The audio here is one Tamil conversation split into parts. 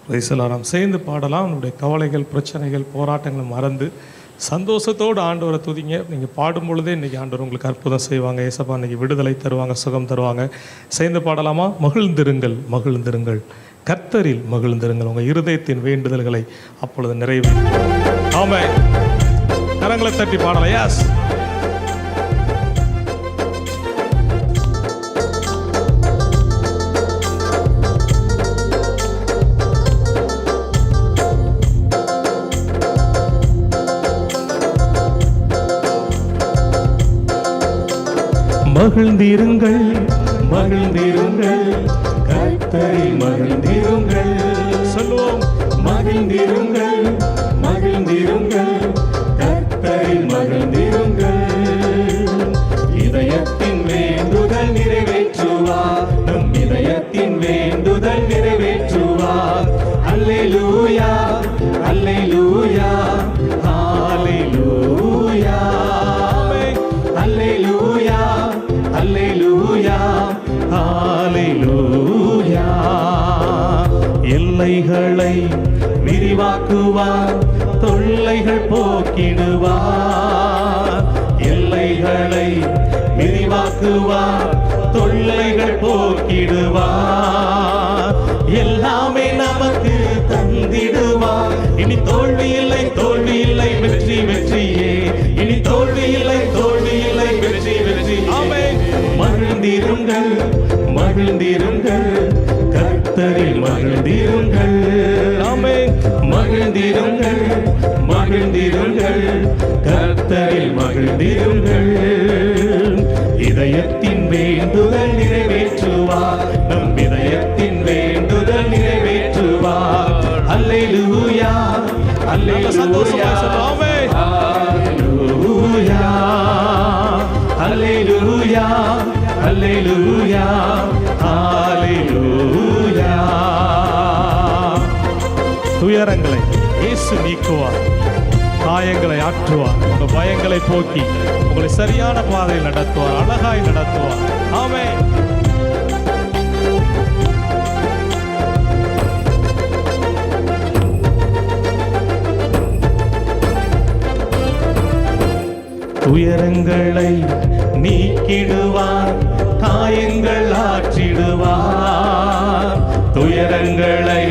நாம் சேர்ந்து பாடலாம். நம்முடைய கவலைகள், பிரச்சனைகள், போராட்டங்களை மறந்து சந்தோஷத்தோடு ஆண்டவரை துதிங்க. நீங்கள் பாடும் பொழுதே இன்றைக்கி ஆண்டவர் உங்களுக்கு அற்புதம் செய்வாங்க. ஏசப்பா இன்றைக்கி விடுதலை தருவாங்க, சுகம் தருவாங்க. சேர்ந்து பாடலாமா? மகிழ்ந்திருங்கள், மகிழ்ந்திருங்கள், கர்த்தரில் மகிழ்ந்திருங்கள். உங்கள் இருதயத்தின் வேண்டுதல்களை அப்பொழுது நிறைவு. ஆமென். கரங்களை தட்டி பாடலாம். யாஸ். மகிழ்ந்திருங்கள், மகிழ்ந்திருங்கள், கர்த்தரில் மகிழ்ந்திருங்கள். சொல்லுவோம். மகிழ்ந்திருங்கள், மகிழ்ந்திருங்கள், கர்த்தரில் மகிழ்ந்திருங்கள். இதயத்தின் வேண்டுதல் நிறைவேற்றுவார், நம் இதயத்தின் வேண்டுதல் நிறைவேற்றுவார். அல்லேலூயா, அல்லேலூயா, ஹalleluya, அல்லேலூயா, அல்லேலூயா, ஹalleluya. எல்லைகளை விரிவாக்குவார், தொல்லைகள் போக்கிடுவார். எல்லைகளை விரிவாக்குவார், தொல்லைகள் போக்கிடுவார். எல்லாமே நமக்கு தந்திடுவார். இனி தோல்வி இல்லை, தோல்வி இல்லை, வெற்றி வெற்றியே. இனி தோல்வி இல்லை, தோல்வி இல்லை, வெற்றி வெற்றி. ஆமென். மகிழ்ந்திருங்கள், மகிழ்ந்திருங்கள், கர்த்தரில் மகிழ்ந்திருங்கள். ஆமென். மகிழ்ந்திருங்கள், மகிழ்ந்திருங்கள், கர்த்தரில் மகிழ்ந்திருங்கள். இதயத்தின் வேண்டுதல் நிறைவேற்றுவார், நம் இதயத்தின் வேண்டுதல் நிறைவேற்றுவார். அல்லேலூயா, அல்லேலூயா, அல்லேலூயா, அல்லேலூயா, அல்லேலூயா, ஹalleluya. துயரங்களை இயேசு நீக்குவார், காயங்களை ஆற்றுவார், உங்கள் பயங்களை போக்கி உங்களை சரியான பாதையில் நடத்துவார், அழகாய் நடத்துவார். ஆமென். துயரங்களை நீக்கிடுவார், காயங்கள் ஆற்றிடுவார். துயரங்களை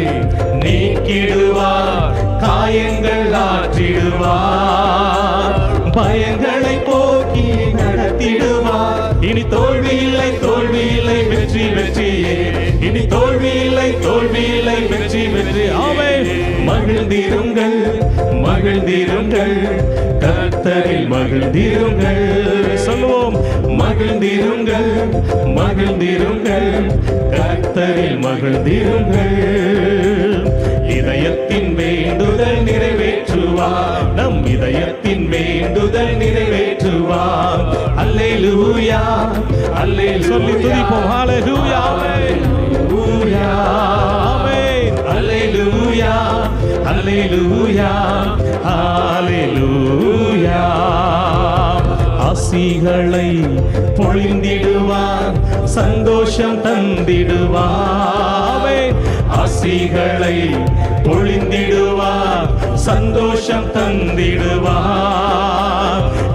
நீக்கிடுவார், காயங்கள் ஆற்றிடுவார். பயங்களை போக்கி நடத்திடுவார். இனி தோல்வி இல்லை, தோல்வி இல்லை, வெற்றி வெற்றியே. இனி தோல்வி இல்லை, தோல்வி இல்லை, வெற்றி வெற்றி. ஆமென். மகிழ்ந்திருங்கள், மகிழ்ந்திருங்கள், கர்த்தரில் மகிழ்ந்திருங்கள். சொல்லுவோம். மகிழ்ந்திருங்கள், மகிழ்ந்திருங்கள், கர்த்தரில் மகிழ்ந்திருங்கள். இதயத்தின் வேண்டுதல் நிறைவேற்றுவார், நம் இதயத்தின் வேண்டுதல் நிறைவேற்றுவார். அல்லேலூயா, அல்லேலூயா. சொல்லி துதிப்போம். ஹalleluya, அல்லேலூயா, ஆமென். அல்லேலூயா, அல்லேலூயா, ஹalleluya. ஆசிகளை பொழிந்திடுவார், சந்தோஷம் தந்திடுவார். ஆசிகளை பொழிந்திடுவார், சந்தோஷம் தந்திடுவார்.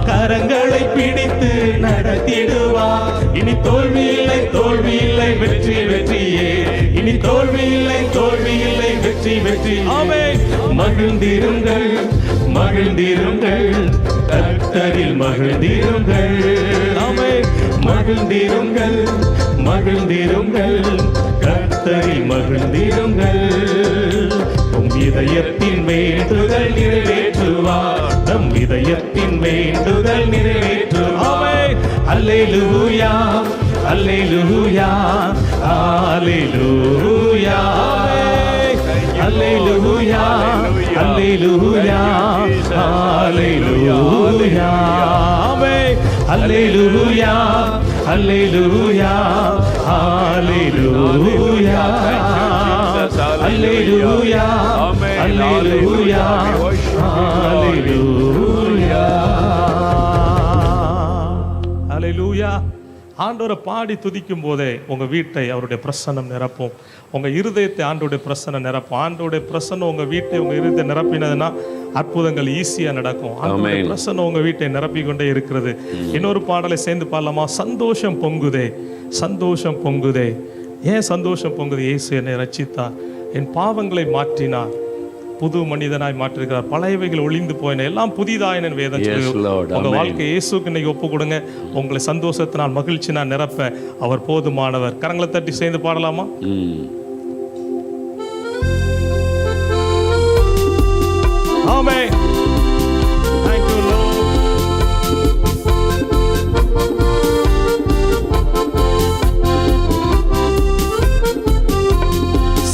கரங்களை பிடித்து நடத்திடுவார். இனி தோல்வி இல்லை, தோல்வி இல்லை, வெற்றி வெற்றியே. இனி தோல்வி இல்லை, தோல்வி இல்லை, வெற்றி வெற்றி. ஆமென். மகிழ்ந்திருங்கள், மகிழ்ந்திருங்கள், கர்த்தரில் மகிழ்ந்திருங்கள். ஆமென். மகிழ்ந்திருங்கள், மகிழ்ந்திருங்கள், கர்த்தரில் மகிழ்ந்திருங்கள். உம் இதயத்தின் வேண்டுதல் நிறைவேற்றுவார், நம் இதயத்தின் வேண்டுதல் நிறைவேற்றுவார். அல்லேலூயா, அல்லேலூயா, ஹalleluya, அல்லேலூயா, அல்லேலூயா, ஹalleluya. ஆமென். அல்லேலூயா, அல்லேலூயா, ஹalleluya, அல்லேலூயா, அல்லேலூயா, ஹalleluya, ஹalleluya. ஆண்டவரை பாடி துதிக்கும் போதே உங்கள் வீட்டை அவருடைய பிரசன்னம் நிரப்பும். உங்கள் இருதயத்தை ஆண்டோடைய பிரசன்னம் நிரப்பும். ஆண்டோடைய பிரசன்னம் உங்கள் வீட்டை உங்கள் இருதயத்தை நிரப்பினதுன்னா அற்புதங்கள் ஈஸியாக நடக்கும். ஆண்டோடைய பிரசன்னம் உங்கள் வீட்டை நிரப்பிக்கொண்டே இருக்கிறது. இன்னொரு பாடலை சேர்ந்து பாடலாமா? சந்தோஷம் பொங்குதே, சந்தோஷம் பொங்குதே. ஏன் சந்தோஷம் பொங்குது? இயேசு என்னை ரட்சித்தார், என் பாவங்களை மாற்றினார், புது மனிதனாய் மாற்றிருக்கிறார், பழையவைகள் ஒளிந்து போயின, எல்லாம் புதிதாயின வேதம் சொல்லுது. உங்க வாழ்க்கை இயேசுக்கு இன்னைக்கு ஒப்பு கொடுங்க. உங்களை சந்தோஷத்தினால் மகிழ்ச்சினால் நிரப்ப அவர் போதுமானவர். கரங்களை தட்டி சேர்ந்து பாடலாமா? ஆமென். Thank you Lord.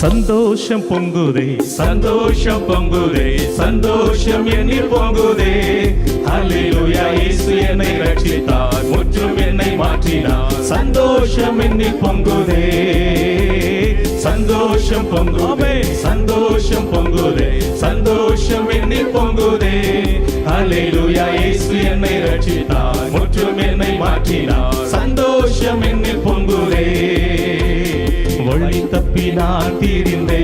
சந்தோஷம் பொங்குதே, சந்தோஷம் பொங்குதே, சந்தோஷம் என்னில் பொங்குதே. ஹல்லேலூயா, இயேசு என்னை ரட்சித்தார், முற்றும் என்னை மாற்றினார். சந்தோஷம் என்னில் பொங்குதே, சந்தோஷம் பொங்குதே, சந்தோஷம் பொங்குதே, சந்தோஷம் என்னில் பொங்குதே. ஹல்லேலூயா, இயேசு என்னை ரட்சித்தார், முற்றும் என்னை மாற்றினார். சந்தோஷம் என்னில் பொங்குதே. வழி தப்பி நான் தீர்ந்தே,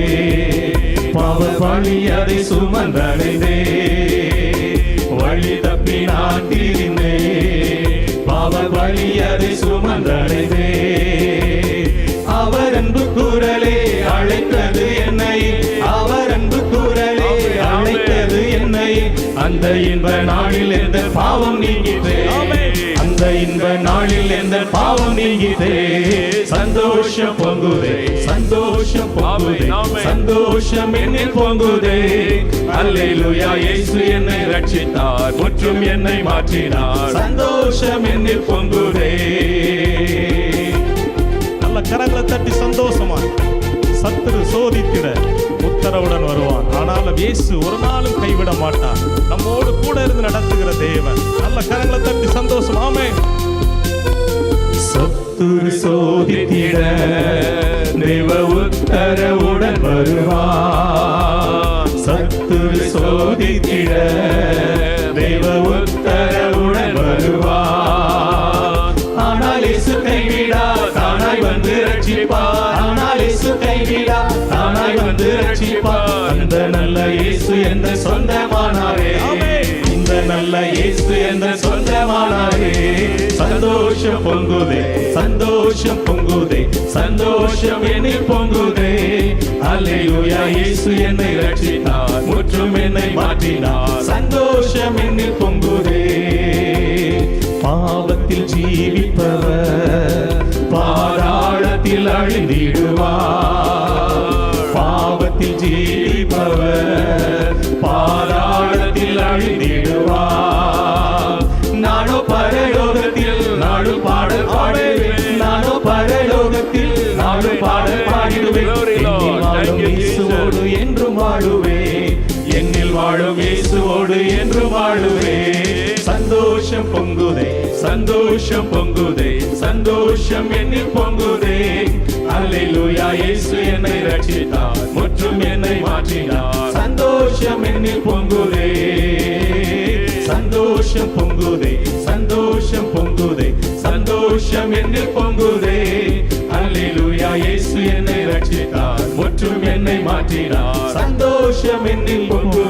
பாவ வழி அதை சுமந்தடைந்தே. வழி தப்பி நான் தீர்ந்தே, பாவ வழி அதை சுமந்தடைந்தே. அவர் அன்பு குரலே அழைத்தது என்னை, அவர் அன்பு குரலே அழைத்தது என்னை. அந்த இன்ப நாளில் எந்த பாவம் நீங்கிட்டே, அந்த இன்ப நாளில் எந்த பாவம் நீங்கிட்டே. சந்தோஷம் பொங்குதே, சந்தோஷம் பொங்குதே, சந்தோஷம் என்னில் பொங்குதே. அல்லேலூயா, இயேசு என்னை ரட்சித்தார், முற்றும் என்னை மாற்றினார். சந்தோஷம் என்னில் பொங்குதே. நல்ல கரங்களை தட்டி சந்தோஷமா. சத்துரு சோதித்திட உத்தரவுடன் வருவான், ஆனாலும் இயேசு ஒரு நாளும் கைவிட மாட்டான். நம்மோடு கூட இருந்து நடத்துகிற தேவன். நல்ல கரங்களை தட்டி சந்தோஷம். ஆமென். சத்துரு சோதித்திட தேவ உத்தரவுடன் வருவான். சத்துரு சோதித்திட தேவ உத்தரவுடன் வருவான். ஆனால் இயேசு கைவிடா, தானாய் வந்து ரட்சிப்பார். ஆனால் இயேசு கைவிடா, தானாய் வந்து ரட்சிப்பார். அந்த நல்ல இயேசு என்ற சொந்தமானாரே, இந்த நல்ல இயேசு என்ற சொந்தமானாரே. சந்தோஷம் பொங்குதே, சந்தோஷம் பொங்குதே, சந்தோஷம் என்னில் பொங்குதே. அல்லேலூயா, இயேசு என்னை ரட்சித்தார், முற்றும் என்னை மாற்றினார். சந்தோஷம் என்னில் பொங்குதே. பாவத்தில் ஜீவிப்பவர் பாதாளத்தில் அழிந்திடுவார். பாவத்தில் ஜீவிப்பவர் பாதாளத்தில் அழிந்திடுவார். நானோ பரலோகத்தில் நாடு பாடல் பாடுவேன், நானோ பரலோகத்தில் நாடு பாடல் பாடிடுவேன். வாழும் இயேசுவோடு என்றும் வாழுவேன், என்னில் வாழும் இயேசுவோடு என்றும் வாழுவேன். சந்தோஷம் பொங்குதே, சந்தோஷம் பொங்குதே, சந்தோஷம் என்னில் பொங்குதே. அல்லேலூயா, இயேசு என்னை ரட்சித்தார், முற்றும் என்னை மாற்றினார். சந்தோஷம் என்னில் பொங்குதே, சந்தோஷம் பொங்குதே, சந்தோஷம் பொங்குதே, சந்தோஷம் என்னில் பொங்குதே. அல்லேலூயா, இயேசு என்னை ரட்சித்தார், முற்றும் என்னை மாற்றினார். சந்தோஷம் என்னில் பொங்குதே.